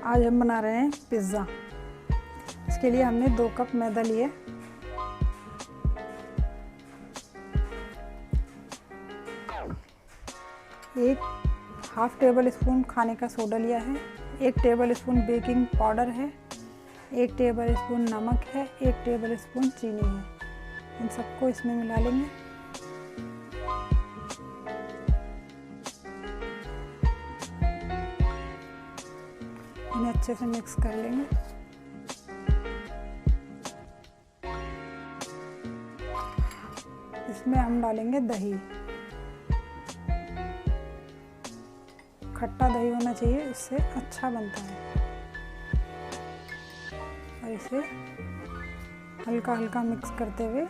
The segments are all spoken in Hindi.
आज हम बना रहे हैं पिज़्ज़ा। इसके लिए हमने 2 कप मैदा लिए, एक हाफ टेबल स्पून खाने का सोडा लिया है, 1 टेबल स्पून बेकिंग पाउडर है, 1 टेबल स्पून नमक है, 1 टेबल स्पून चीनी है। इन सबको इसमें मिला लेंगे। इन्हें अच्छे से मिक्स कर लेंगे। इसमें हम डालेंगे दही। खट्टा दही होना चाहिए, इससे अच्छा बनता है। और इसे हल्का हल्का मिक्स करते हुए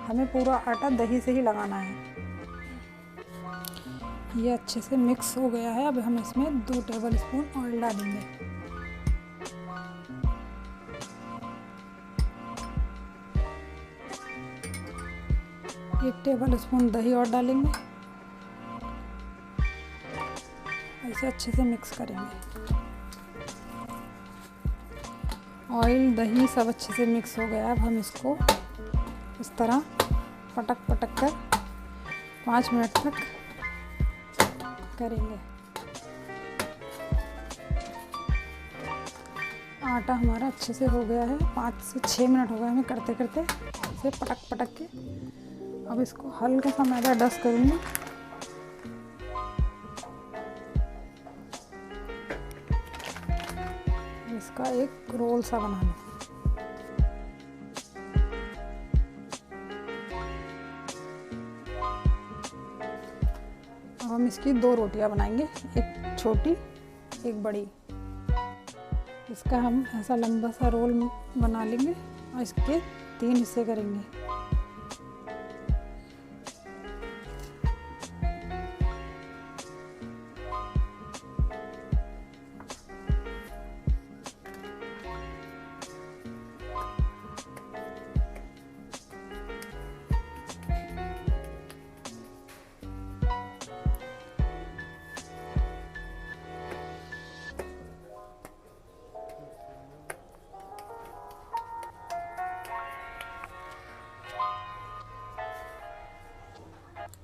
हमें पूरा आटा दही से ही लगाना है। ये अच्छे से मिक्स हो गया है। अब हम इसमें 2 टेबल स्पून ऑयल डालेंगे। एक टेबल स्पून दही और डालेंगे। इसे अच्छे से मिक्स करेंगे। ऑयल दही सब अच्छे से मिक्स हो गया। अब हम इसको इस तरह पटक पटक कर 5 मिनट तक करेंगे। आटा हमारा अच्छे से हो गया है। 5 से 6 मिनट हो गए हमें करते करते इसे पटक पटक के। अब इसको हल्का सा मैदा डस्ट करूँगी। इसका एक रोल सा बना लूँ। अब हम इसकी 2 रोटियां बनाएंगे, एक छोटी एक बड़ी। इसका हम ऐसा लंबा सा रोल बना लेंगे और इसके 3 हिस्से करेंगे।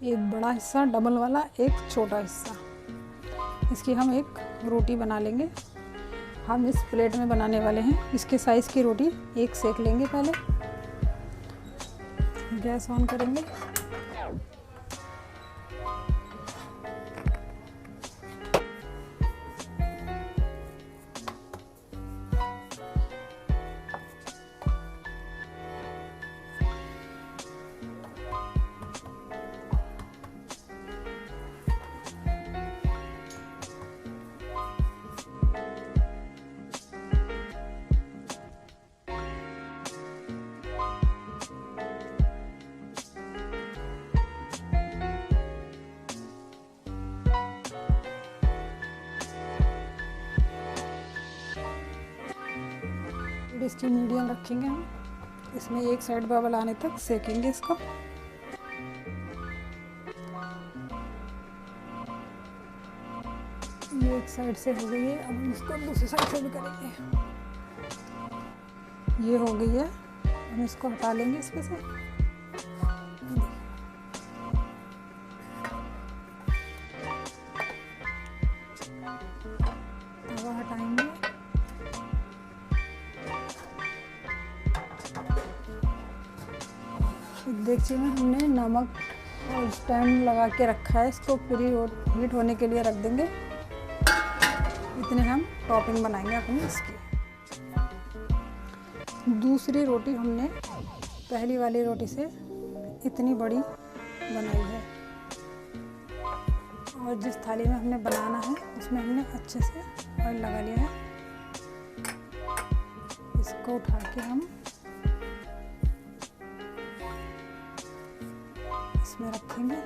एक बड़ा हिस्सा डबल वाला, एक छोटा हिस्सा। इसकी हम एक रोटी बना लेंगे। हम इस प्लेट में बनाने वाले हैं। इसके साइज़ की रोटी एक सेक लेंगे। पहले गैस ऑन करेंगे। इसकी मीडियम रखेंगे हम। इसमें एक साइड बबल आने तक सेकेंगे इसको। ये एक साइड से हो गई है। अब हम इसको दूसरी साइड से भी करेंगे। ये हो गई है। हम इसको हटा लेंगे इसमें से। तवा हटाएंगे। देखिए हमने नमक और स्टैंड लगा के रखा है। इसको प्री हीट होने के लिए रख देंगे। इतने हम टॉपिंग बनाएंगे अपनी इसकी। दूसरी रोटी हमने पहली वाली रोटी से इतनी बड़ी बनाई है। और जिस थाली में हमने बनाना है उसमें हमने अच्छे से ऑयल लगा लिया है। इसको उठा के हम इसमें रखेंगे।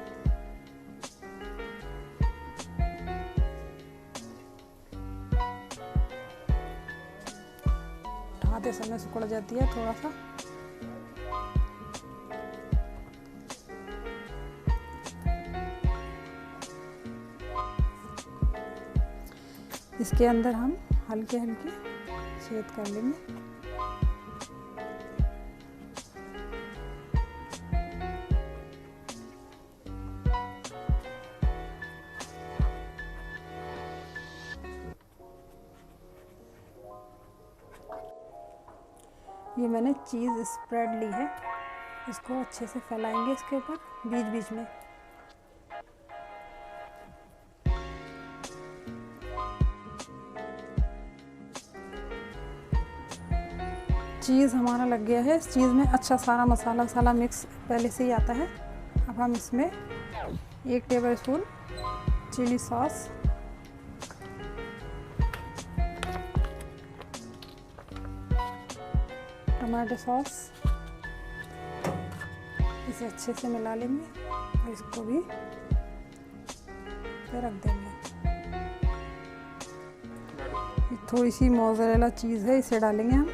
खाते समय सिकुड़ जाती है थोड़ा सा। इसके अंदर हम हल्के हल्के छेद कर लेंगे। ये मैंने चीज़ स्प्रेड ली है, इसको अच्छे से फैलाएंगे इसके ऊपर बीच बीच में। चीज़ हमारा लग गया है। इस चीज़ में अच्छा सारा मसाला वसाला मिक्स पहले से ही आता है। अब हम इसमें 1 tablespoon chilli sauce, tomato sauce, इसे अच्छे से मिला लेंगे और इसको भी रख देंगे। थोड़ी सी मोज़रेला चीज़ है, इसे डालेंगे हम।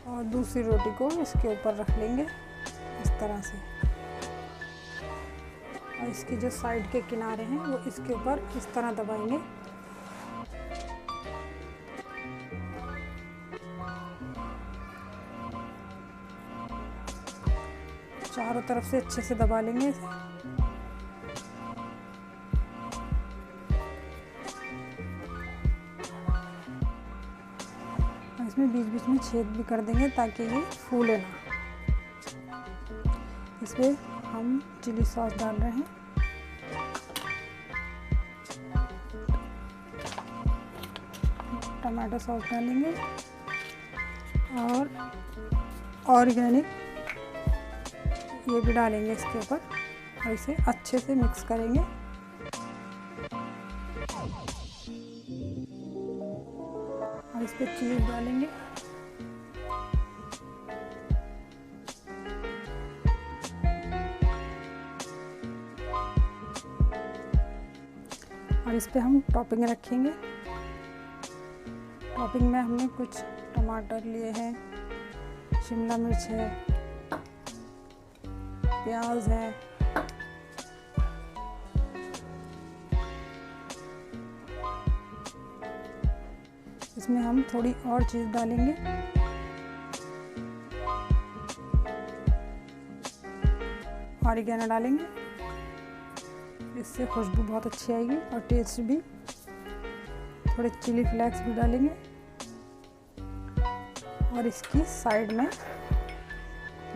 और दूसरी रोटी को इसके ऊपर रख लेंगे इस तरह से, और इसकी जो साइड के किनारे हैं वो इसके ऊपर इस तरह दबाएंगे। चारों तरफ से अच्छे से दबा लेंगे इसे। इसमें बीच बीच में छेद भी कर देंगे ताकि ये फूले ना। इसमें हम चिली सॉस डाल रहे हैं, टमाटो सॉस डालेंगे और ऑर्गेनिक ये भी डालेंगे इसके ऊपर और इसे अच्छे से मिक्स करेंगे। और इस पर चीज़ डालेंगे। और इस पे हम टॉपिंग रखेंगे। टॉपिंग में हमने कुछ टमाटर लिए हैं, शिमला मिर्च है, प्याज है, इसमें हम थोड़ी और चीज़ डालेंगे। ऑरिगेनो डालेंगे, इससे खुशबू बहुत अच्छी आएगी और टेस्ट भी। थोड़े चिली फ्लेक्स भी डालेंगे और इसकी साइड में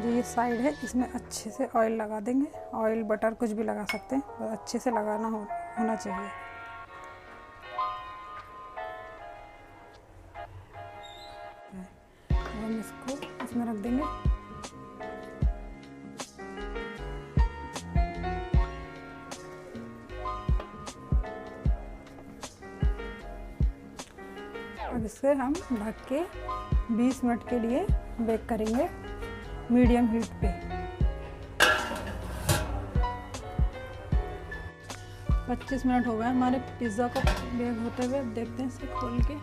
जो ये साइड है इसमें अच्छे से ऑयल लगा देंगे। ऑयल बटर कुछ भी लगा सकते हैं, और अच्छे से लगाना होना चाहिए। अब हम इसको इसमें रख देंगे। अब इसे हम ढक के 20 मिनट के लिए बेक करेंगे मीडियम हीट पे। 25 मिनट हो गए हमारे पिज़्ज़ा को बेक होते हुए। देखते हैं इसे खोल के,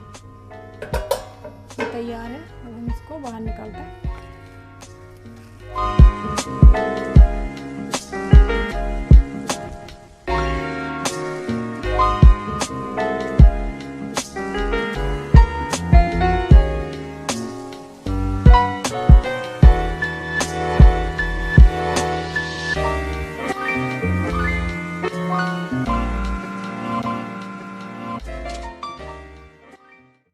ये तैयार है। अब हम इसको बाहर निकालते हैं।